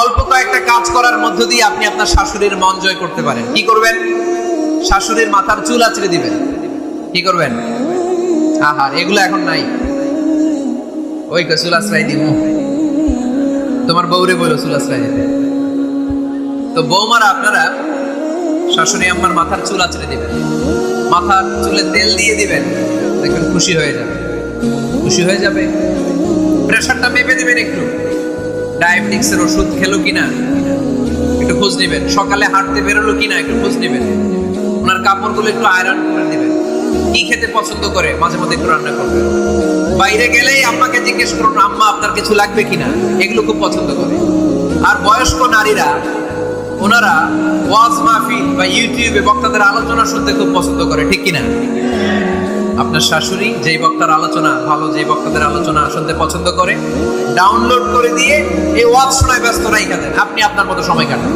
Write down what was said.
অল্প কয়েকটা কাজ করার মধ্য দিয়ে আপনি আপনার শাশুড়ির মন জয় করতে পারেন। কি করবেন? শাশুড়ির মাথার চুল আঁচড়ে দিবেন। কি করবেন? আহা, এগুলো এখন নাই। ওই চুল আঁচড়াই দিব, তোমার বউরে বলো চুল আঁচড়াই দিতে। তো বৌমারা আপনারা শাশুড়ি আম্মার মাথার চুল আঁচড়ে দিবেন, মাথার চুলে তেল দিয়ে দিবেন, দেখবেন খুশি হয়ে যাবে। খুশি হয়ে যাবে। প্রেশারটা মেপে দিবেন, একটু ডায়াবেটিক্সের ওষুধ খেলো কিনা একটু খোঁজ নিবেন, সকালে হাঁটতে বেরোলো কিনা একটু খোঁজ নিবেন, ওনার কাপড়গুলো একটু আয়রন করে দিবেন। কি খেতে পছন্দ করে মাঝে মধ্যে একটু রান্না করবেন। বাইরে গেলেই আম্মাকে জিজ্ঞেস করুন আম্মা আপনার কিছু লাগবে কিনা, এগুলো খুব পছন্দ করে। আর বয়স্ক নারীরা ওনারা ওয়াজ মাহফিল বা ইউটিউবে বক্তাদের আলোচনা শুনতে খুব পছন্দ করে, ঠিক কিনা? আপনার শাশুড়ি যেই বক্তার আলোচনা ভালো, যেই বক্তাদের আলোচনা শুনতে পছন্দ করে, ডাউনলোড করে দিয়ে এই ওয়াজ শোনায় ব্যস্ত রাইখা দেন, আপনি আপনার মতো সময় কাটান।